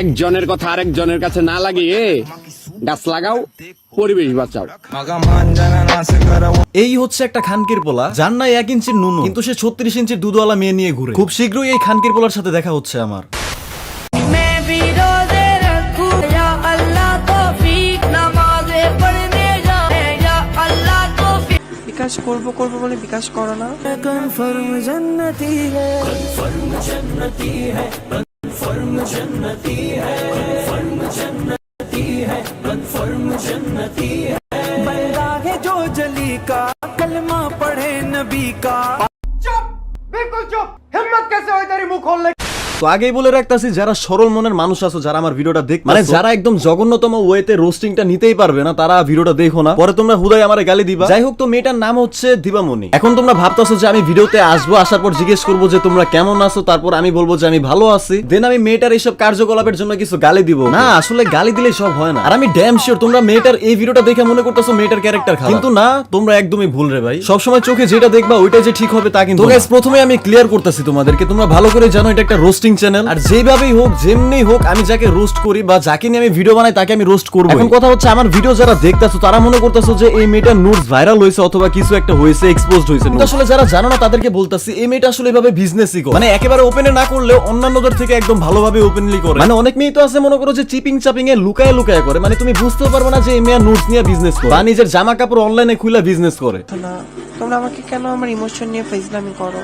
একজনের কথা আরেকজনের কাছে না লাগিয়ে গাছ লাগাও, পরিবেশ বাঁচাও। এই হচ্ছে একটা খানকির পোলা, যার নাই 1 ইঞ্চির নুনু, কিন্তু সে 36 ইঞ্চির দুধওয়ালা মেয়ে নিয়ে ঘুরে। খুব শীঘ্রই এই খানকির পোলার সাথে দেখা হচ্ছে আমার। বিকাশ করবো বলে বিকাশ করো না। কনফার্ম জান্নতি হ্যায়, কনফার্ম জান্নতি হ্যায়, কনফার্ম জান্নতি হ্যায়, কনফার্ম জান্নতি হ্যায়, কনফার্ম জান্নতি হ্যায়। बंदा है जो जली का कलमा पढ़े नबी का। चुप, बिल्कुल चुप। हिम्मत कैसे हुई तेरी मुंह खोलने। তো আগেই বলে রাখতাছি, যারা সরল মনের মানুষ আছো, যারা আমার ভিডিওটা দেখতে, মানে যারা একদম জঘন্যতম ওয়েতে রোস্টিংটা নিতেই পারবে না, তারা ভিডিওটা দেখো না, পরে তোমরা হুদাই আমারে গালি দিবা। যাই হোক, তো মেয়েটার নাম হচ্ছে দিবামণি। এখন তোমরা ভাবতাছো যে আমি ভিডিওতে আসবো, আসার পর জিজ্ঞেস করবো যে তোমরা কেমন আছো, তারপর আমি বলবো যে আমি ভালো আছি, দেন আমি মেয়েটার এইসব কার্যকলাপের জন্য কিছু গালি দিব। না, আসলে গালি দিলে সব হয় না। আর আমি ড্যাম শিওর তোমরা মেয়েটার এই ভিডিওটা দেখে মনে করতেছো মেয়েটার ক্যারেক্টার খারাপ, কিন্তু না, তোমরা একদমই ভুল রে ভাই। সবসময় চোখে যেটা দেখবা ওইটাই যে ঠিক হবে তা কিন্তু। তো গাইস, প্রথমে আমি ক্লিয়ার করতেছি তোমাদেরকে, তোমরা ভালো করে জানো এটা একটা রোস্টিং চ্যানেল, আর যেভাবেই হোক যেমনি হোক আমি যাকে রোস্ট করি বা যাকে নিয়ে আমি ভিডিও বানাই তাকে আমি রোস্ট করব। এখন কথা হচ্ছে, আমার ভিডিও যারা দেখতাছো তারা মনে করতেছো যে এই মেয়েটা নুডস ভাইরাল হইছে অথবা কিছু একটা হইছে, এক্সপোজড হইছে। কিন্তু আসলে যারা জানো না তাদেরকে বলতাছি, এই মেয়েটা আসলে এভাবে বিজনেসই করে, মানে একেবারে ওপেনে না করলেও অন্যান্যদের থেকে একদম ভালোভাবে ওপেনলি করে। মানে অনেক মেয়ে তো আছে মনে করো যে চিপিং চাপিং এ লুকায় লুকায় করে, মানে তুমি বুঝতেও পারবে না যে এই মেয়ে নুডস নিয়ে বিজনেস করে বা নিজের জামা কাপড় অনলাইনে খুলে বিজনেস করে। না, তোমরা আমাকে কেন আমার ইমোশন নিয়ে ফাইজলামি করো?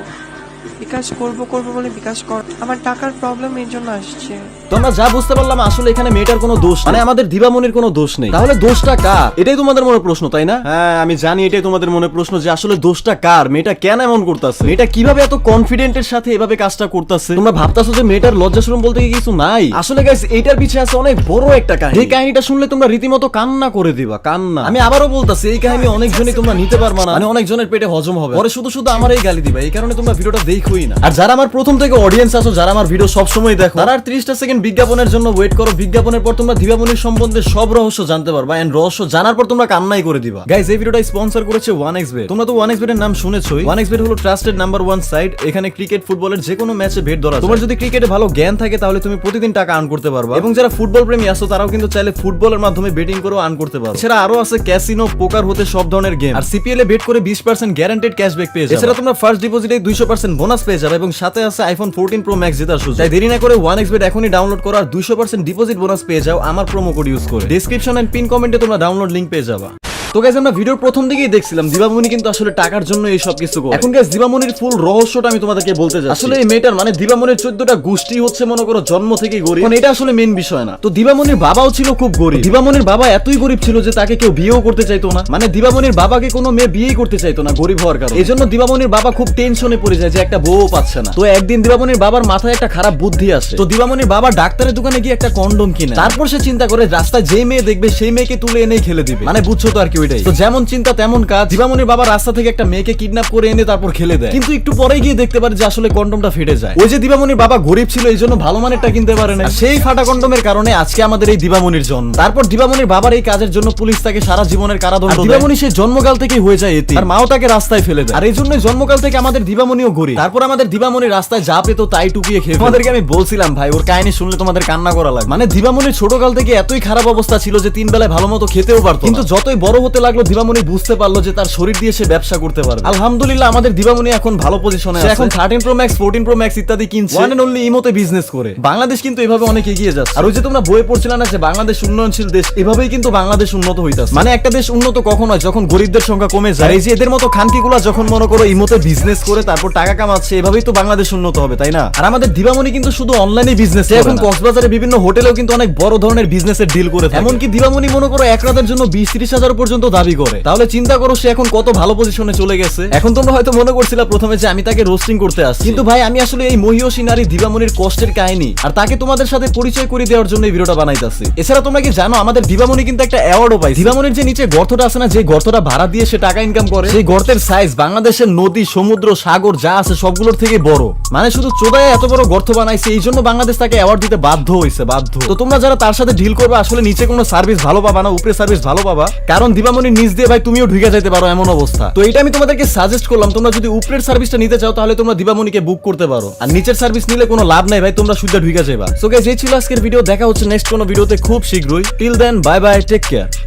বিকাশ করবো বলে বিকাশ করো। আমার টাকার প্রবলেম এর জন্য আসছে। তোমরা যা বুঝতে পারলাম, আসলে এখানে মেয়েটার কোনো দোষ, মানে আমাদের দিবামণির কোনো দোষ নেই। তাহলে দোষটা কার? এটাই তোমাদের মনে প্রশ্ন, তাই না? হ্যাঁ, আমি জানি এটাই তোমাদের মনে প্রশ্ন যে আসলে দোষটা কার, মেয়েটা কেন এমন করতেছে, মেয়েটা কিভাবে এত কনফিডেন্টের সাথে এভাবে কাজটা করতেছে। তোমরা ভাবতাছো যে মেয়েটার লজ্জা শরম বলতে কিছু নাই। আসলে গাইস, এইটার পিছনে আছে অনেক বড় একটা কাহিনী। এই কাহিনীটা শুনলে তোমরা রীতিমতো কান্না করে দিবা, কান্না। আমি আবারও বলতাছি, এই কাহিনী অনেকজনই তোমরা নিতে পারবা না, মানে অনেকজনের পেটে হজম হবে, পরে শুধু শুধু আমার এই গালি দিবা। এই কারণে তোমরা ভিডিওটা দেখোই না। আর যারা আমার প্রথম থেকে অডিয়েন্স আছো, যারা আমার ভিডিও সব সময় দেখো, তারা আর 30টা সেকেন্ড বিজ্ঞাপনের জন্য ওয়েট করো। বিজ্ঞাপনের পর তোমরা দিবামণির সম্বন্ধে সব রহস্য জানতে পারবা, এন্ড রহস্য জানার পর তোমরা কান্নাই করে দিবা। গাইস, এই ভিডিওটা স্পন্সর করেছে 1xBet। তোমরা তো 1xBet এর নাম শুনেছোই। 1xBet হলো ট্রাস্টেড নাম্বার 1 সাইট। এখানে ক্রিকেট ফুটবলের যে কোনো ম্যাচে বেট ধরা যায়। তোমার যদি ক্রিকেটে ভালো জ্ঞান থাকে তাহলে তুমি প্রতিদিন টাকা আর্ন করতে পারবা, এবং যারা ফুটবল প্রেমী আছো তারাও কিন্তু চাইলে ফুটবলের মাধ্যমে বেটিং করেও আর্ন করতে পারো। এছাড়া আরো আছে ক্যাসিনো, পোকার হতে সব ধরনের গেম, আর সিপিএল এ বেট করে 20% গ্যারান্টেড ক্যাশব্যাক পেয়ে যাবে। এছাড়া তোমরা ফার্স্ট ডিপোজিটে 200% বোনাস পেয়ে যাবে, এবং সাথে আছে আইফোন 14 প্রো ম্যাক্স জেতার সুযোগ। তাই দেরি না করে 1xBet এখনই ডাউনলোড করো আর 200% ডিপোজিট বোনাস পেয়ে যাও আমার প্রোমো কোড ইউজ করে। ডেসক্রিপশন এন্ড পিন কমেন্টে তোমরা ডাউনলোড লিংক পেয়ে যাবা। তো গাইস, আমরা ভিডিওর প্রথম দিকেই দেখছিলাম দিবামণি কিন্তু আসলে টাকার জন্য এই সব কিছু করে। এখন গাইস, দিবামণির ফুল রহস্যটা আমি তোমাদেরকে বলতে যাচ্ছি। আসলে এই মেয়েটার মানে দিবামণির 14টা গোষ্ঠী হচ্ছে মনে করো জন্ম থেকেই গরিব, এটা আসলে মেইন বিষয় না। তো দিবামণির বাবাও ছিল খুব গরিব। দিবামণির বাবা এতই গরিব ছিল যে তাকে কেউ বিয়েও করতে চাইতো না, মানে দিবামণির বাবাকে কোনো মেয়ে বিয়েই করতে চাইতো না গরিব হওয়ার কারণে। এজন্য দিবামণির বাবা খুব টেনশনে পড়ে যায় যে একটা বউও পাচ্ছে না। তো একদিন দিবামণির বাবার মাথায় একটা খারাপ বুদ্ধি আসে। তো দিবামণির বাবা ডাক্তারের দোকানে গিয়ে একটা কন্ডম কিনে, তারপর সে চিন্তা করে রাস্তায় যে মেয়ে দেখবে সেই মেয়েকে তুলে এনে খেলে দিবে, মানে বুঝছো তো আর কি ওইটাই। তো যেমন চিন্তা তেমন কাজ। দিবামণির বাবা রাস্তা থেকে একটা মেয়েকে কিডন্যাপ করে এনে তারপর খেলে দেয়, কিন্তু একটু পরে গিয়ে দেখতে পারে যে আসলে কন্ডমটা ফেটে যায়। ওই যে দিবামণির বাবা গরিব ছিল, এই জন্য ভালো মানেরটা কিনতে পারে না, সেই ফাটা কন্ডমের কারণে আজকে আমাদের এই দিবামণির জন্ম। তারপর দিবামণির বাবার এই কাজের জন্য পুলিশ তাকে সারা জীবনের কারাদণ্ড দেয়। দিবামণি সেই জন্মকাল থেকেই হয়ে যায় এতিম, আর মাও তাকে রাস্তায় ফেলে দেয়। আর এই জন্য জন্মকাল থেকে আমাদের দিবামণিও গরিব। তারপর আমাদের দিবামণি রাস্তায় যা পেতো তাই টুকিয়ে খেয়ে। তোমাদেরকে আমি বলছিলাম ভাই, ওর কাহিনী শুনলে তোমাদের কান্না করা লাগে। মানে দিবামণির ছোটকাল থেকে এতই খারাপ অবস্থা ছিল যে 3 বেলায় ভালো মতো খেতেও পারতো, কিন্তু যতই বড় হতে লাগলো দিবামণি বুঝতে পারলো যে তার শরীর দিয়ে সে ব্যবসা করতে পারবে। আলহামদুলিল্লাহ, আমাদের দিবামণি এখন ভালো পজিশনে আছে। এখন 13 প্রো ম্যাক্স 14 প্রো ম্যাক্স ইত্যাদি কিনছে, ওয়ান এন্ড অনলি ইমোতে বিজনেস করে। বাংলাদেশ কিন্তু এভাবে অনেক এগিয়ে যাচ্ছে। আর ওই যে তোমরা বইয়ে পড়ছিলে না যে বাংলাদেশ উন্নয়নশীল দেশ, এভাবেই কিন্তু বাংলাদেশ উন্নত হইতাছে। মানে একটা দেশ উন্নত কখন হয়? যখন গরিবদের সংখ্যা কমে যায়। এই যে এদের মতো খানকিগুলা যখন মনে করো ইমোতে বিজনেস করে তারপর টাকা কামাচ্ছে, এভাবেই তো বাংলাদেশ উন্নত হবে, তাই না? আর আমাদের দিবামণি কিন্তু শুধু অনলাইনে বিজনেস, এখন কক্সবাজারে বিভিন্ন হোটেলেও কিন্তু অনেক বড় ধরনের বিজনেসের ডিল করে। এমনকি দিবামণি মনে করো এক রাতের জন্য 20-30 হাজার পর্যন্ত দাবি করে। তাহলে চিন্তা করো সে এখন কত ভালো পজিশনে চলে গেছে। এখন তোমরা হয়তো মনে করছিলা প্রথমে যে আমি তাকে রোস্টিং করতে আসছি, কিন্তু ভাই আমি আসলে এই মহিয়সী নারী দিবামণির কষ্টের কাহিনী আর তাকে তোমাদের সাথে পরিচয় করে দেওয়ার জন্য এই ভিডিওটা বানাইতাছি। এছাড়া তোমরা কি জানো আমাদের দিবামণি কিন্তু একটা অ্যাওয়ার্ডও পাইছে। দিবামণির যে নিচে গর্তটা আছে না, যে গর্তটা ভাড়া দিয়ে সে টাকা ইনকাম করে, সেই গর্তের সাইজ বাংলাদেশের নদী, সমুদ্র, সাগর যা আছে সবগুলোর থেকে বড়। মানে শুধু চোদায় এত বড় গর্ত বানাইছে, এই জন্য বাংলাদেশ তাকে অ্যাওয়ার্ড দিতে বাধ্য হয়েছে, বাধ্য। তো তোমরা যারা তার সাথে ডিল করবে আসলে নিচে কোনো সার্ভিস ভালো পাবা না, উপরে সার্ভিস ভালো পাবা, কারণ দিবামণি দিবামণির নিচ দিয়ে ভাই তুমিও ঢুকে যেতে পারো এমন অবস্থা। তো এটা আমি তোমাদেরকে সাজেস্ট করলাম, তোমরা যদি উপরের সার্ভিসটা নিতে চাও তাহলে তোমরা দিবামণিকে বুক করতে পারো, আর নিচের সার্ভিস নিলে কোনো লাভ নাই ভাই, তোমরা সুদ্ধা ঢুকে যাবা। সো গাইস এই ছিল আজকের ভিডিও, দেখা হচ্ছে নেক্সট কোনো ভিডিওতে খুব শীঘ্রই। Till then bye bye, take care.